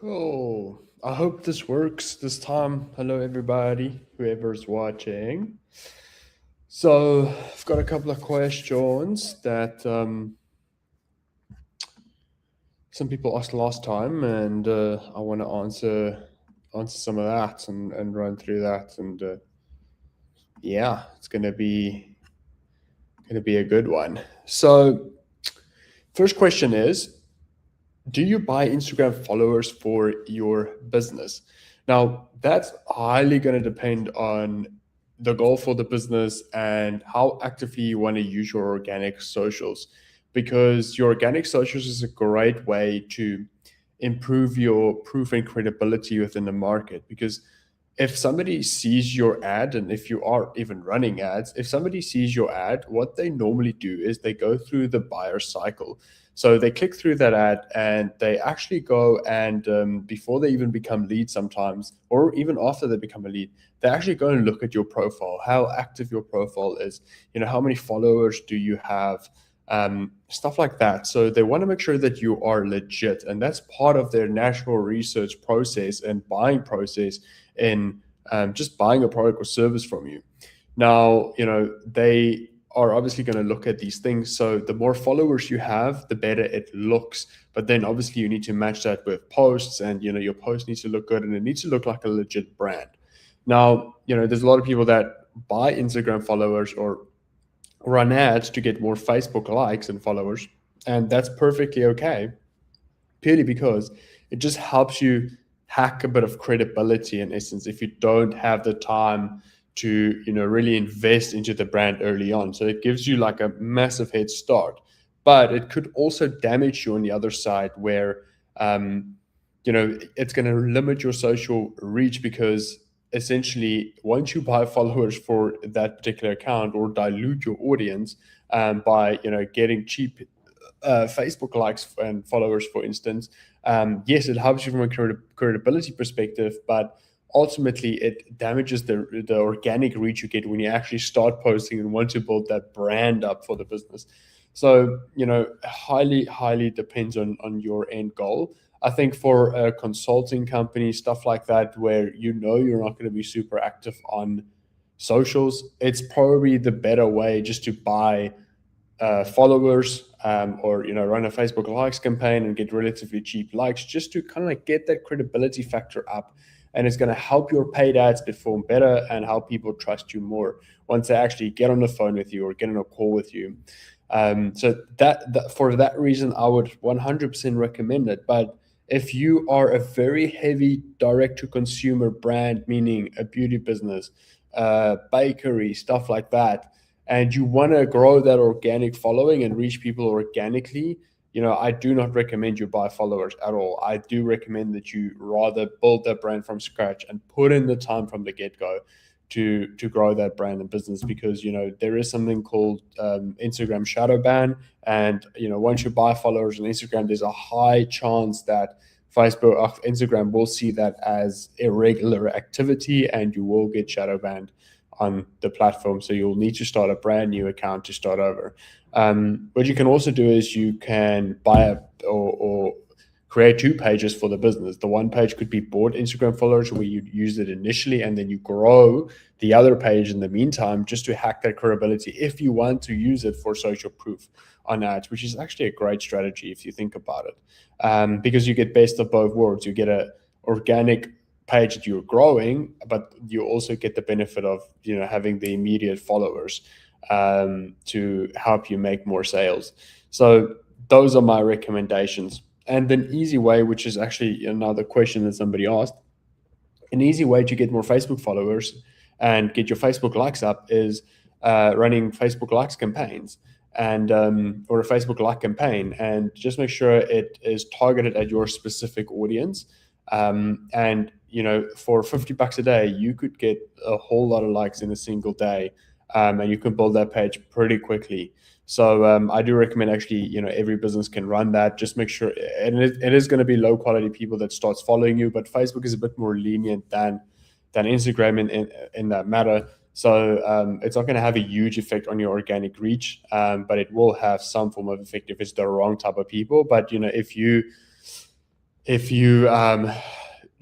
Cool. I hope this works this time. Hello, everybody, whoever's watching. So, I've got a couple of questions that some people asked last time, and I want to answer some of that and run through that. And yeah, it's gonna be a good one. So, first question is, do you buy Instagram followers for your business? Now, that's highly going to depend on the goal for the business and how actively you want to use your organic socials, because your organic socials is a great way to improve your proof and credibility within the market. Because if somebody sees your ad, and if you are even running ads, if somebody sees your ad, what they normally do is they go through the buyer cycle. So they click through that ad and they actually go and before they even become leads sometimes, or even after they become a lead, they actually go and look at your profile, how active your profile is, how many followers do you have, stuff like that. So they want to make sure that you are legit. And that's part of their natural research process and buying process in just buying a product or service from you. Now, they are obviously going to look at these things. So the more followers you have, the better it looks. But then obviously you need to match that with posts, and your post needs to look good and it needs to look like a legit brand. Now, there's a lot of people that buy Instagram followers or run ads to get more Facebook likes and followers. And that's perfectly okay, purely because it just helps you hack a bit of credibility in essence if you don't have the time to really invest into the brand early on. So it gives you like a massive head start, but it could also damage you on the other side where it's going to limit your social reach, because essentially once you buy followers for that particular account or dilute your audience by getting cheap Facebook likes and followers, for instance, yes, it helps you from a credibility perspective, but ultimately it damages the organic reach you get when you actually start posting and want to build that brand up for the business. So highly depends on your end goal. I think for a consulting company, stuff like that, where you're not going to be super active on socials, it's probably the better way just to buy followers, or run a Facebook likes campaign and get relatively cheap likes, just to kind of like get that credibility factor up. And it's going to help your paid ads perform better and help people trust you more once they actually get on the phone with you or get on a call with you. So that for that reason, I would 100% recommend it. But if you are a very heavy direct to consumer brand, meaning a beauty business, bakery, stuff like that, and you want to grow that organic following and reach people organically, I do not recommend you buy followers at all. I do recommend that you rather build that brand from scratch and put in the time from the get-go to grow that brand and business, because there is something called Instagram shadow ban. And once you buy followers on Instagram, there's a high chance that Facebook Instagram will see that as irregular activity and you will get shadow banned on the platform. So you'll need to start a brand new account to start over. What you can also do is you can buy or create two pages for the business. The one page could be bought Instagram followers where you use it initially, and then you grow the other page in the meantime, just to hack that credibility if you want to use it for social proof on ads, which is actually a great strategy if you think about it, because you get best of both worlds. You get a organic page that you're growing, but you also get the benefit of having the immediate followers to help you make more sales. So those are my recommendations. And an easy way, which is actually another question that somebody asked, an easy way to get more Facebook followers and get your Facebook likes up is running Facebook likes campaigns, and or a Facebook like campaign, and just make sure it is targeted at your specific audience. And for $50 a day, you could get a whole lot of likes in a single day, and you can build that page pretty quickly. So I do recommend, actually, every business can run that. Just make sure, and it is going to be low quality people that starts following you, but Facebook is a bit more lenient than Instagram in that matter. So it's not going to have a huge effect on your organic reach, but it will have some form of effect if it's the wrong type of people. But if you if you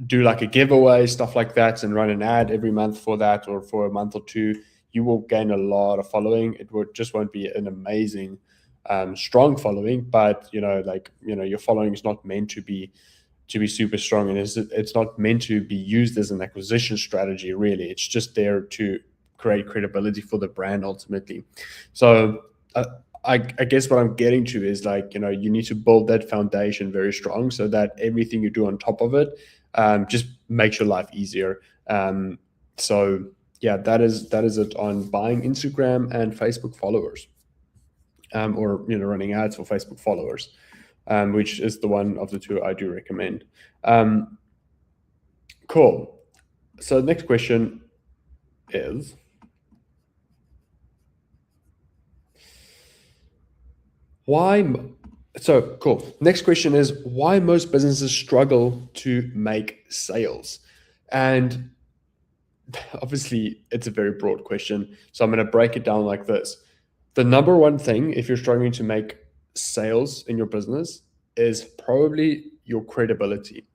do like a giveaway, stuff like that, and run an ad every month for that or for a month or two, you will gain a lot of following. It would just won't be an amazing, strong following, but your following is not meant to be super strong, and it's not meant to be used as an acquisition strategy. Really, it's just there to create credibility for the brand ultimately. So I guess what I'm getting to is like, you need to build that foundation very strong so that everything you do on top of it just makes your life easier. So yeah, that is it on buying Instagram and Facebook followers, or running ads for Facebook followers, which is the one of the two I do recommend. Um, cool. So the next question is, why? So cool. Next question is, why most businesses struggle to make sales, and obviously it's a very broad question. So I'm going to break it down like this. The number one thing, if you're struggling to make sales in your business, is probably your credibility.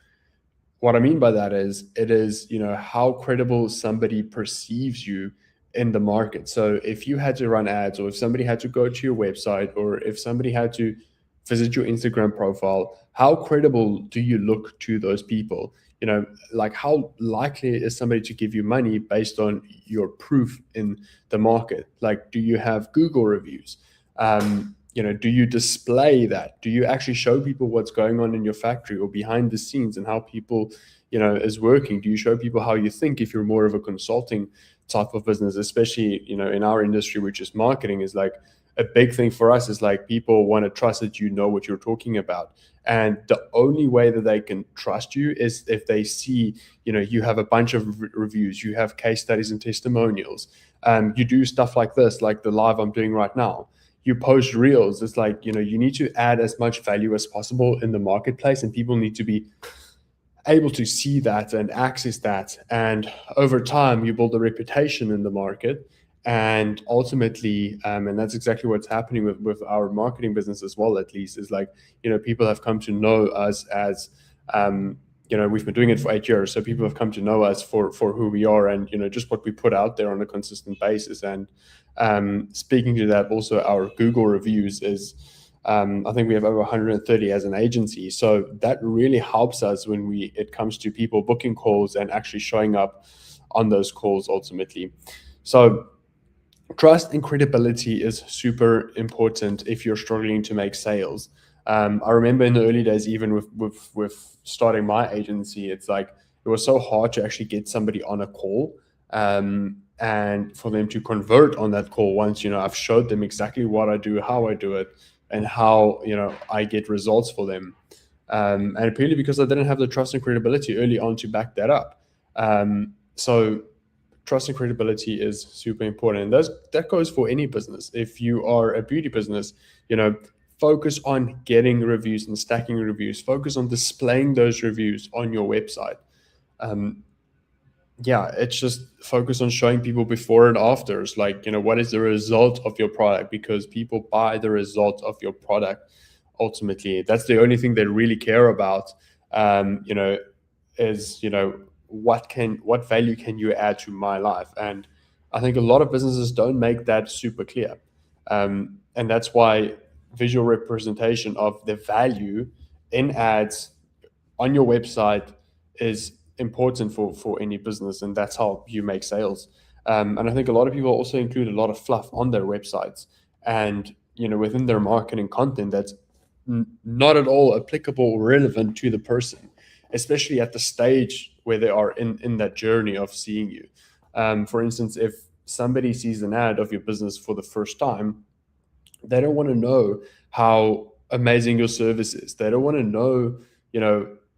What I mean by that is, it is, how credible somebody perceives you in the market. So if you had to run ads, or if somebody had to go to your website, or if somebody had to visit your Instagram profile, how credible do you look to those people? Like, how likely is somebody to give you money based on your proof in the market? Like, do you have Google reviews? Do you display that? Do you actually show people what's going on in your factory or behind the scenes, and how people, is working? Do you show people how you think, if you're more of a consulting type of business, especially, in our industry, which is marketing, is like a big thing for us, is like people want to trust that you know what you're talking about. And the only way that they can trust you is if they see, you have a bunch of reviews, you have case studies and testimonials. You do stuff like this, like the live I'm doing right now. You post reels. It's like, you need to add as much value as possible in the marketplace, and people need to be able to see that and access that. And over time, you build a reputation in the market. And ultimately, and that's exactly what's happening with our marketing business as well, at least, is like, people have come to know us as, we've been doing it for 8 years. So people have come to know us for who we are, and, just what we put out there on a consistent basis. And speaking to that, also our Google reviews is, I think we have over 130 as an agency. So that really helps us when it comes to people booking calls and actually showing up on those calls ultimately. So trust and credibility is super important if you're struggling to make sales. I remember in the early days, even with starting my agency, it's like it was so hard to actually get somebody on a call, and for them to convert on that call once I've showed them exactly what I do, how I do it, and how I get results for them. And purely because I didn't have the trust and credibility early on to back that up. So trust and credibility is super important. And that goes for any business. If you are a beauty business, focus on getting reviews and stacking reviews. Focus on displaying those reviews on your website. Yeah, it's just focus on showing people before and afters, like, what is the result of your product, because people buy the result of your product. Ultimately, that's the only thing they really care about. Is, what value can you add to my life? And I think a lot of businesses don't make that super clear. And that's why visual representation of the value in ads on your website is important for any business, and that's how you make sales. And I think a lot of people also include a lot of fluff on their websites, and within their marketing content, that's not at all applicable or relevant to the person, especially at the stage where they are in that journey of seeing you. For instance, if somebody sees an ad of your business for the first time, they don't want to know how amazing your service is. They don't want to know,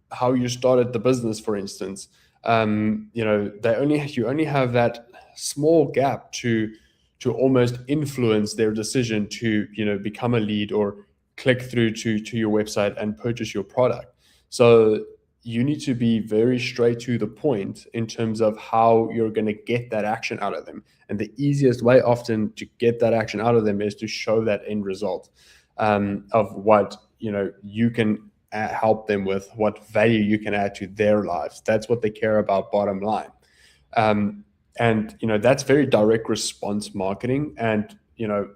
how you started the business, for instance. You only have that small gap to almost influence their decision to become a lead or click through to your website and purchase your product. So you need to be very straight to the point in terms of how you're going to get that action out of them. And the easiest way often to get that action out of them is to show that end result, of what you can help them with, what value you can add to their lives. That's what they care about, bottom line. And that's very direct response marketing, and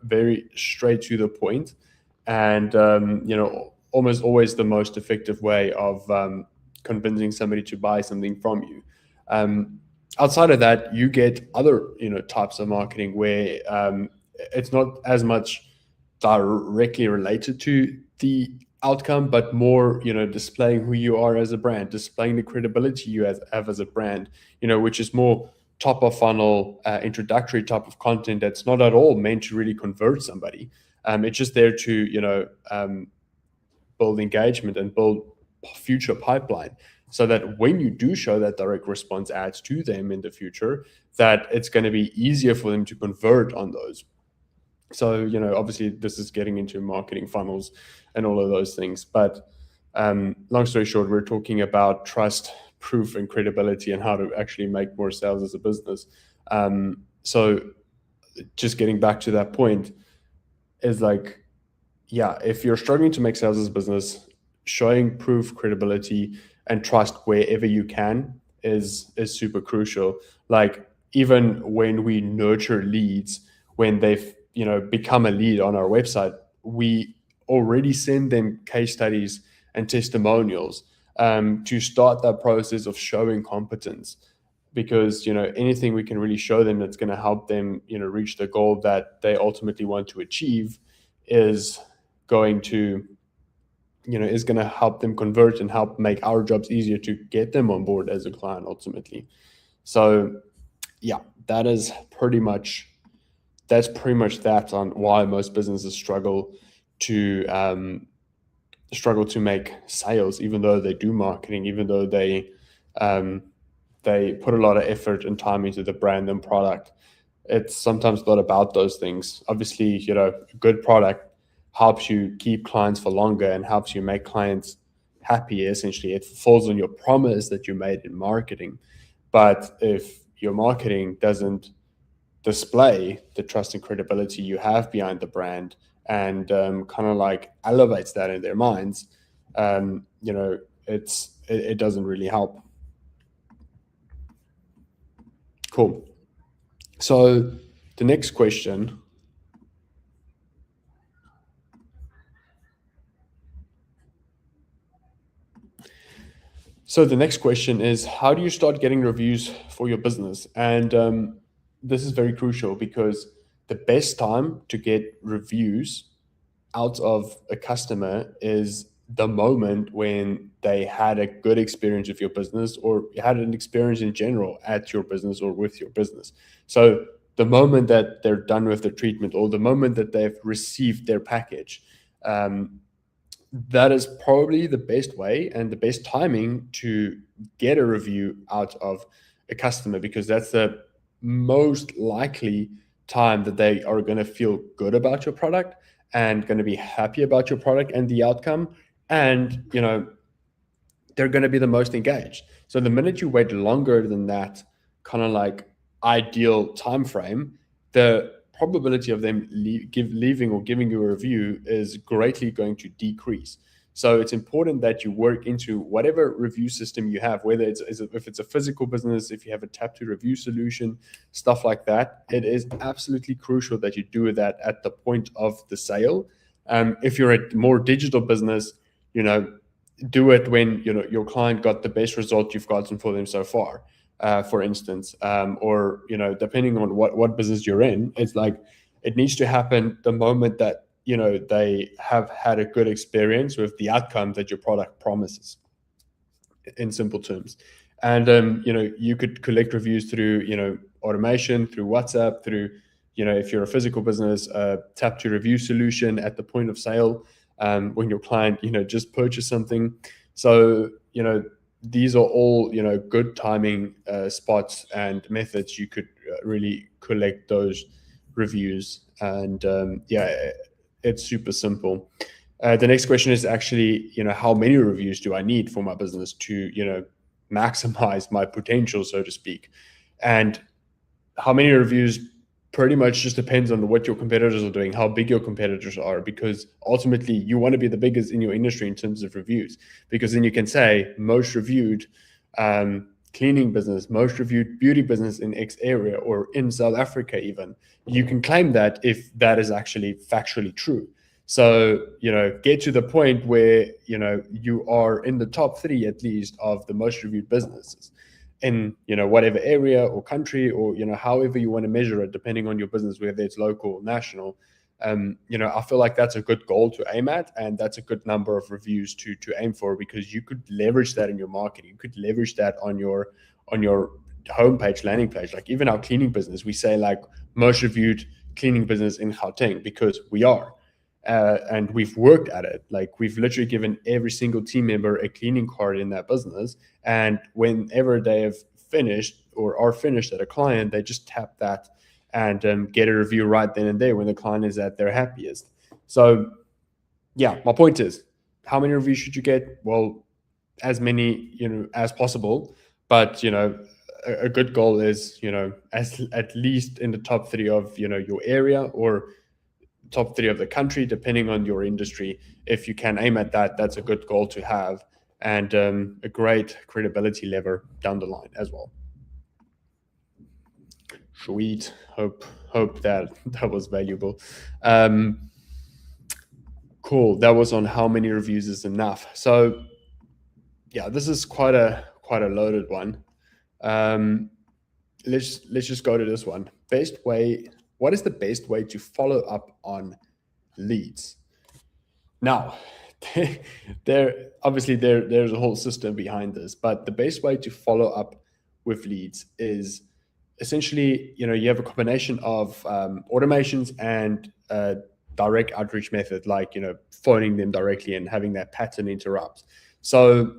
very straight to the point, and almost always the most effective way of convincing somebody to buy something from you. Outside of that, you get other types of marketing where it's not as much directly related to the outcome, but more displaying who you are as a brand, displaying the credibility you have as a brand, which is more top of funnel, introductory type of content that's not at all meant to really convert somebody. It's just there to build engagement and build future pipeline, so that when you do show that direct response ads to them in the future, that it's going to be easier for them to convert on those. So obviously this is getting into marketing funnels and all of those things, but long story short, we're talking about trust, proof, and credibility, and how to actually make more sales as a business. So just getting back to that point is like, yeah, if you're struggling to make sales as a business, showing proof, credibility, and trust wherever you can is super crucial. Like, even when we nurture leads, when they've become a lead on our website, we already send them case studies and testimonials to start that process of showing competence, because anything we can really show them that's going to help them reach the goal that they ultimately want to achieve is going to help them convert and help make our jobs easier to get them on board as a client ultimately. So yeah, that's pretty much that on why most businesses struggle to make sales, even though they do marketing, even though they put a lot of effort and time into the brand and product. It's sometimes not about those things. Obviously, a good product helps you keep clients for longer and helps you make clients happy. Essentially, it falls on your promise that you made in marketing. But if your marketing doesn't display the trust and credibility you have behind the brand, and kind of like elevates that in their minds, it doesn't really help. Cool. So the next question. So the next question is, how do you start getting reviews for your business? And this is very crucial, because the best time to get reviews out of a customer is the moment when they had a good experience with your business, or had an experience in general at your business or with your business. So the moment that they're done with the treatment, or the moment that they've received their package, that is probably the best way and the best timing to get a review out of a customer, because that's the most likely time that they are going to feel good about your product and going to be happy about your product and the outcome. And they're going to be the most engaged. So the minute you wait longer than that kind of like ideal time frame, the probability of them leaving or giving you a review is greatly going to decrease. So it's important that you work into whatever review system you have, whether if it's a physical business, if you have a Tap2 review solution, stuff like that. It is absolutely crucial that you do that at the point of the sale. If you're a more digital business, do it when your client got the best result you've gotten for them so far. For instance, or depending on what business you're in, it's like it needs to happen the moment that they have had a good experience with the outcome that your product promises, in simple terms. And you could collect reviews through automation, through WhatsApp, through if you're a physical business, Tap2 review solution at the point of sale, when your client just purchased something. So these are all good timing spots and methods you could really collect those reviews. And it's super simple. The next question is actually how many reviews do I need for my business to maximize my potential, so to speak? And how many reviews pretty much just depends on what your competitors are doing, how big your competitors are, because ultimately you want to be the biggest in your industry in terms of reviews, because then you can say most reviewed cleaning business, most reviewed beauty business in X area or in South Africa even. You can claim that if that is actually factually true. So, get to the point where, you are in the top 3 at least of the most reviewed businesses in, whatever area or country, or, however you want to measure it, depending on your business, whether it's local or national. I feel like that's a good goal to aim at, and that's a good number of reviews to aim for, because you could leverage that in your marketing. You could leverage that on your homepage, landing page. Like even our cleaning business, we say like most reviewed cleaning business in Gauteng, because we are. And we've worked at it. Like we've literally given every single team member a cleaning card in that business. And whenever they have finished or are finished at a client, they just tap that and get a review right then and there when the client is at their happiest. So yeah, my point is, how many reviews should you get? Well, as many, as possible. But, a good goal is, at least in the top 3 of, your area, or top 3 of the country, depending on your industry. If you can aim at that, that's a good goal to have, and a great credibility lever down the line as well. Sweet. Hope that was valuable. Cool. That was on how many reviews is enough. So yeah, this is quite a loaded one. Let's just go to this one. What is the best way to follow up on leads? Now, there's a whole system behind this, but the best way to follow up with leads is essentially, you have a combination of automations and direct outreach method, like, phoning them directly and having that pattern interrupt. So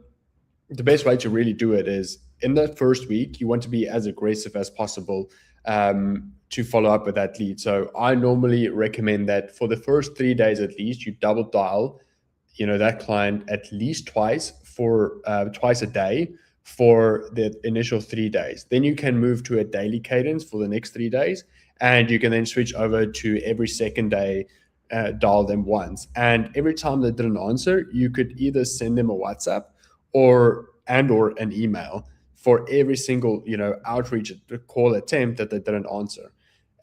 the best way to really do it is, in the first week, you want to be as aggressive as possible to follow up with that lead. So I normally recommend that for the first 3 days at least, you double dial, that client at least twice a day for the initial 3 days. Then you can move to a daily cadence for the next 3 days, and you can then switch over to every second day, dial them once. And every time they didn't answer, you could either send them a WhatsApp or an email for every single, outreach call attempt that they didn't answer.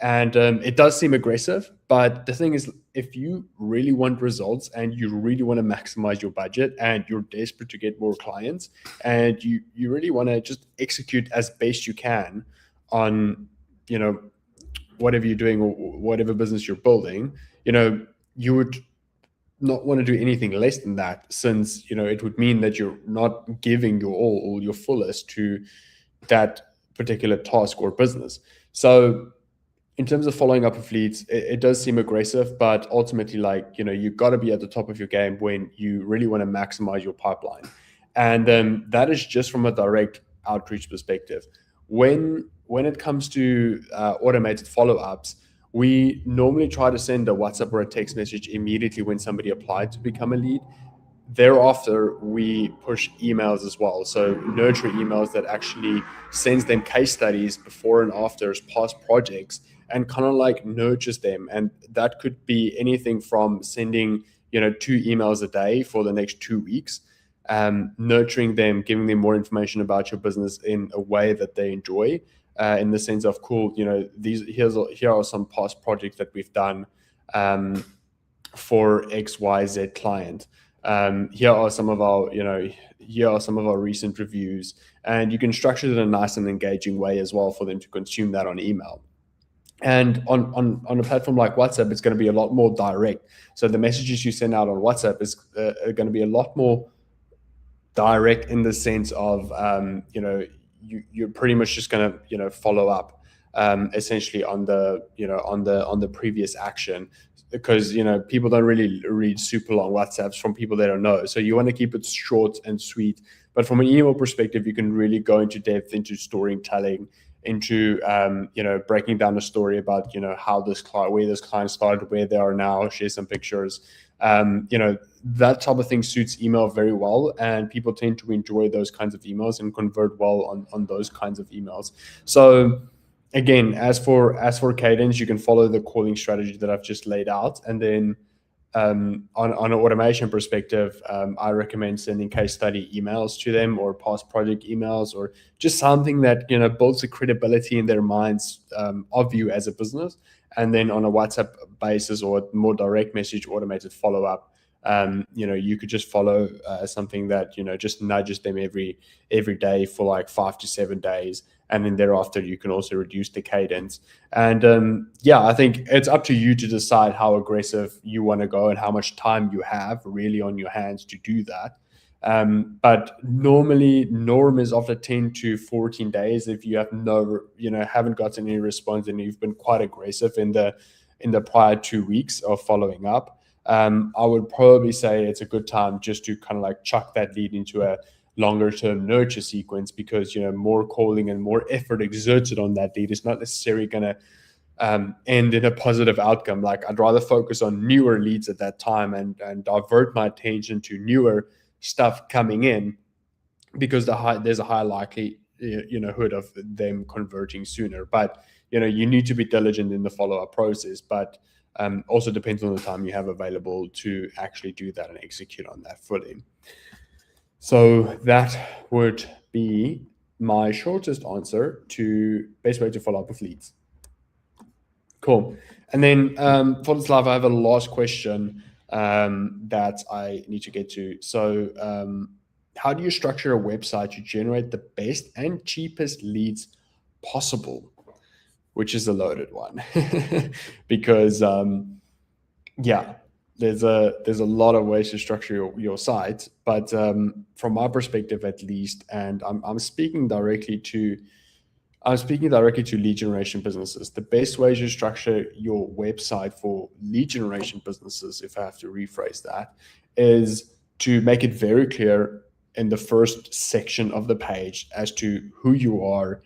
And it does seem aggressive, but the thing is, if you really want results and you really want to maximize your budget and you're desperate to get more clients and you really want to just execute as best you can on, whatever you're doing or whatever business you're building, you would not want to do anything less than that, since, it would mean that you're not giving your all your fullest to that particular task or business. So in terms of following up with leads, it does seem aggressive, but ultimately, like, you've got to be at the top of your game when you really want to maximize your pipeline. And that is just from a direct outreach perspective. When it comes to automated follow-ups, we normally try to send a WhatsApp or a text message immediately when somebody applied to become a lead. Thereafter, we push emails as well. So nurture emails that actually sends them case studies before and after past projects, and kind of like nurtures them. And that could be anything from sending, 2 emails a day for the next 2 weeks, nurturing them, giving them more information about your business in a way that they enjoy, in the sense of, cool, here are some past projects that we've done for XYZ client. Here are some of our recent reviews, and you can structure it in a nice and engaging way as well for them to consume that on email. And on a platform like WhatsApp, it's going to be a lot more direct. So the messages you send out on WhatsApp is going to be a lot more direct, in the sense of, you're pretty much just going to, follow up essentially on the previous action, because people don't really read super long WhatsApps from people they don't know. So you want to keep it short and sweet. But from an email perspective, you can really go into depth into storytelling, into breaking down a story about how where this client started, where they are now, share some pictures. That type of thing suits email very well, and people tend to enjoy those kinds of emails and convert well on those kinds of emails. So again, as for cadence, you can follow the calling strategy that I've just laid out, and then on an automation perspective, I recommend sending case study emails to them, or past project emails, or just something that builds the credibility in their minds of you as a business. And then on a WhatsApp basis or more direct message automated follow up, you could just follow something that just nudges them every day for like 5 to 7 days, and then thereafter you can also reduce the cadence. And I think it's up to you to decide how aggressive you want to go and how much time you have really on your hands to do that. But normally norm is after 10 to 14 days. If you have haven't gotten any response and you've been quite aggressive in the prior 2 weeks of following up, I would probably say it's a good time just to kind of like chuck that lead into a longer term nurture sequence, because more calling and more effort exerted on that lead is not necessarily going to end in a positive outcome. Like, I'd rather focus on newer leads at that time and divert my attention to newer stuff coming in, because there's a high likelihood of them converting sooner. But you need to be diligent in the follow-up process, but also depends on the time you have available to actually do that and execute on that fully. So that would be my shortest answer to best way to follow up with leads. Cool. And then for this live, I have a last question that I need to get to. So how do you structure a website to generate the best and cheapest leads possible? Which is a loaded one because there's a lot of ways to structure your site, but from my perspective at least, and I'm speaking directly to lead generation businesses. The best way to structure your website for lead generation businesses, if I have to rephrase that, is to make it very clear in the first section of the page as to who you are,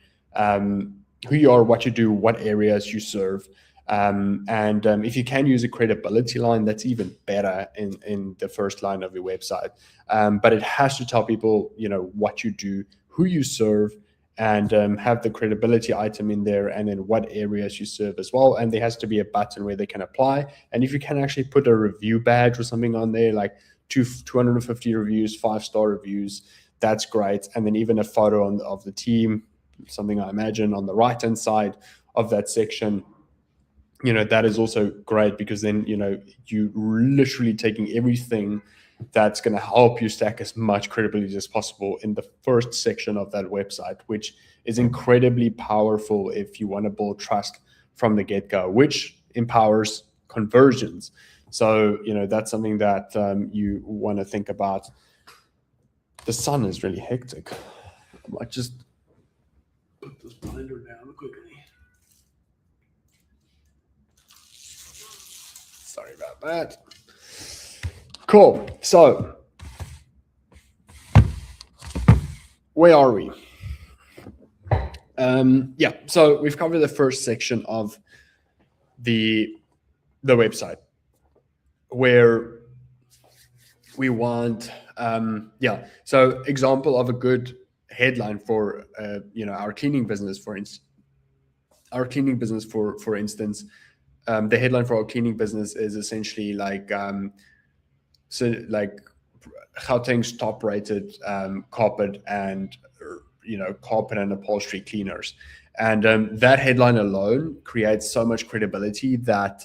what you do, what areas you serve. And if you can use a credibility line, that's even better in the first line of your website. But it has to tell people, what you do, who you serve, and have the credibility item in there, and then what areas you serve as well. And there has to be a button where they can apply. And if you can actually put a review badge or something on there, like 250 reviews, 5-star reviews, that's great. And then even a photo of the team, something I imagine on the right-hand side of that section, that is also great, because then, you literally taking everything that's going to help you stack as much credibility as possible in the first section of that website, which is incredibly powerful if you want to build trust from the get-go, which empowers conversions. So, that's something that you want to think about. The sun is really hectic. I might just put this blinder down quickly. Sorry about that. Cool. So where are we? So we've covered the first section of the website, where we want so example of a good headline for our cleaning business, for instance. The headline for our cleaning business is essentially like Gauteng's top rated carpet and upholstery cleaners. And that headline alone creates so much credibility that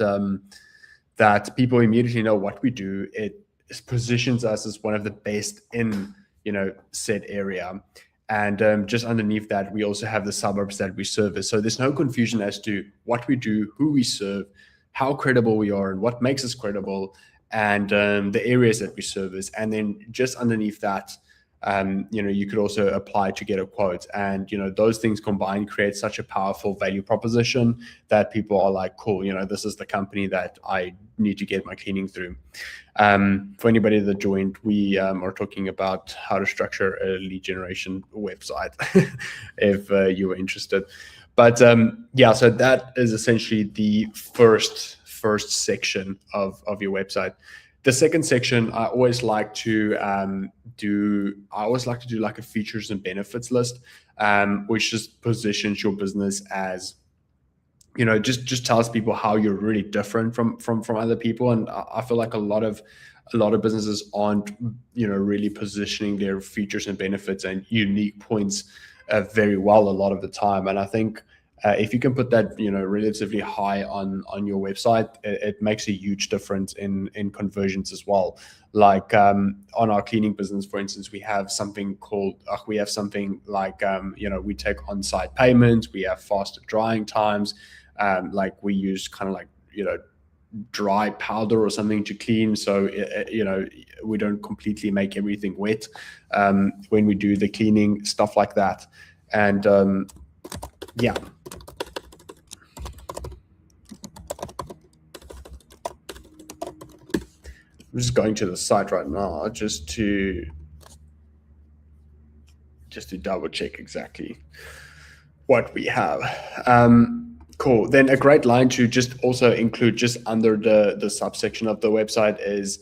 people immediately know what we do. It positions us as one of the best in said area. And just underneath that, we also have the suburbs that we service. So there's no confusion as to what we do, who we serve, how credible we are, and what makes us credible, and the areas that we service. And then just underneath that, you could also apply to get a quote. And, those things combined create such a powerful value proposition that people are like, cool, this is the company that I need to get my cleaning through. For anybody that joined, we are talking about how to structure a lead generation website if you were interested. But so that is essentially the first section of your website. The second section, I always like to do like a features and benefits list, which just positions your business as just tells people how you're really different from other people. And I feel like a lot of businesses aren't really positioning their features and benefits and unique points very well a lot of the time. And I think if you can put that relatively high on your website, it makes a huge difference in conversions as well. Like on our cleaning business, for instance, we have something like we take on-site payments, we have faster drying times, like we use kind of like dry powder or something to clean, so we don't completely make everything wet when we do the cleaning, stuff like that. And yeah, I'm just going to the site right now just to double check exactly what we have. Cool. Then a great line to just also include just under the subsection of the website is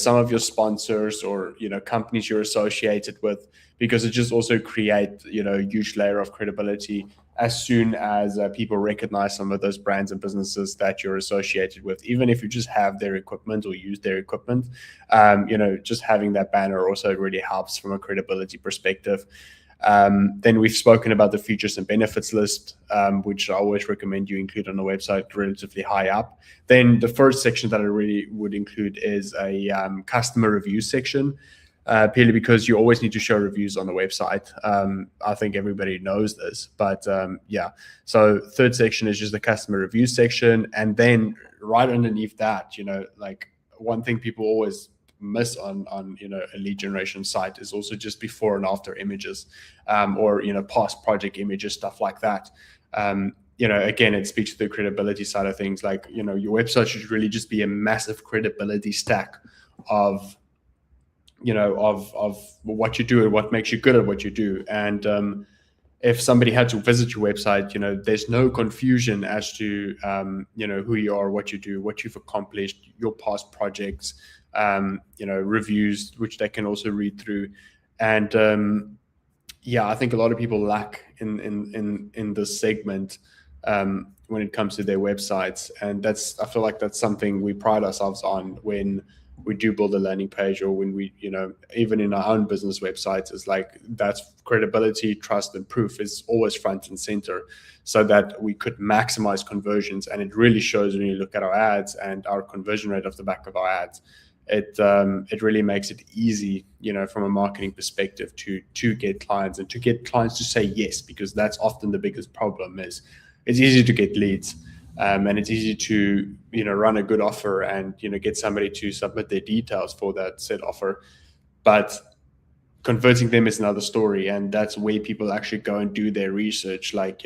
some of your sponsors or companies you're associated with, because it just also create a huge layer of credibility as soon as people recognize some of those brands and businesses that you're associated with, even if you just have their equipment or use their equipment. Just having that banner also really helps from a credibility perspective. Then we've spoken about the features and benefits list, which I always recommend you include on the website relatively high up. Then the first section that I really would include is a customer review section, purely because you always need to show reviews on the website. I think everybody knows this, but yeah. So third section is just the customer review section. And then right underneath that, like one thing people always miss on a lead generation site is also just before and after images, or past project images, stuff like that. Again, it speaks to the credibility side of things. Like your website should really just be a massive credibility stack of what you do and what makes you good at what you do. And if somebody had to visit your website, there's no confusion as to who you are, what you do, what you've accomplished, your past projects, reviews, which they can also read through. And yeah, I think a lot of people lack in this segment when it comes to their websites. And I feel like that's something we pride ourselves on when we do build a landing page, or when we, even in our own business websites, is like that's credibility, trust, and proof is always front and center, so that we could maximize conversions. And it really shows when you look at our ads and our conversion rate off the back of our ads. It really makes it easy, from a marketing perspective to get clients, and to get clients to say yes, because that's often the biggest problem. Is it's easy to get leads, and it's easy to run a good offer and get somebody to submit their details for that said offer, but converting them is another story. And that's where people actually go and do their research. Like,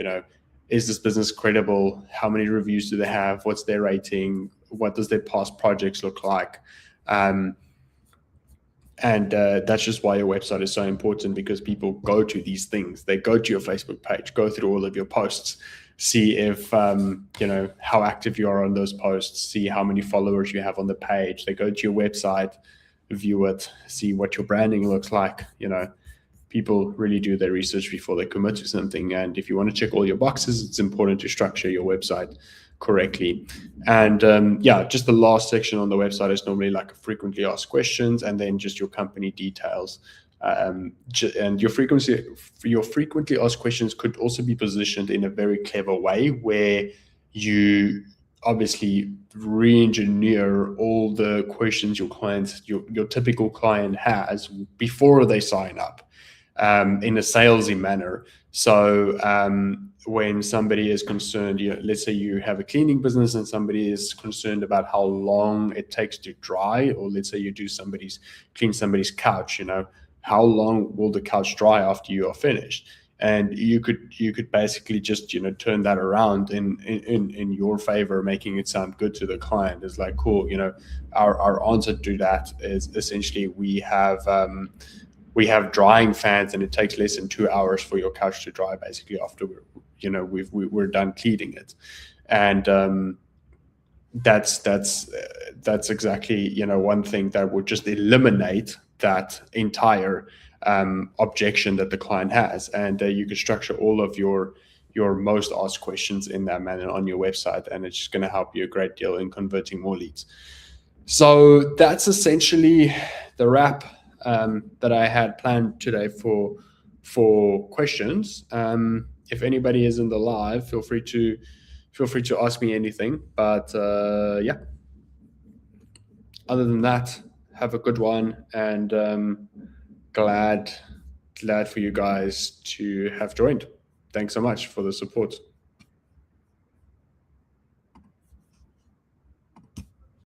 is this business credible? How many reviews do they have? What's their rating? What does their past projects look like? And that's just why your website is so important, because people go to these things. They go to your Facebook page, go through all of your posts, see if how active you are on those posts, see how many followers you have on the page. They go to your website, view it, see what your branding looks like. People really do their research before they commit to something. And if you want to check all your boxes, it's important to structure your website correctly. And yeah, just the last section on the website is normally like frequently asked questions, and then just your company details. And your frequently asked questions could also be positioned in a very clever way, where you obviously re-engineer all the questions your typical client has before they sign up, in a salesy manner. So when somebody is concerned, let's say you have a cleaning business and somebody is concerned about how long it takes to dry, or let's say you clean somebody's couch, how long will the couch dry after you are finished? And you could basically just turn that around in your favor, making it sound good to the client. It's like, cool, our answer to that is essentially we have drying fans, and it takes less than 2 hours for your couch to dry, basically, after we're done cleaning it. And that's exactly one thing that would just eliminate that entire objection that the client has. And you could structure all of your your most asked questions in that manner on your website, and it's just going to help you a great deal in converting more leads. So that's essentially the wrap that I had planned today for questions. If anybody is in the live, feel free to ask me anything. But yeah, other than that, have a good one, and glad for you guys to have joined. Thanks so much for the support.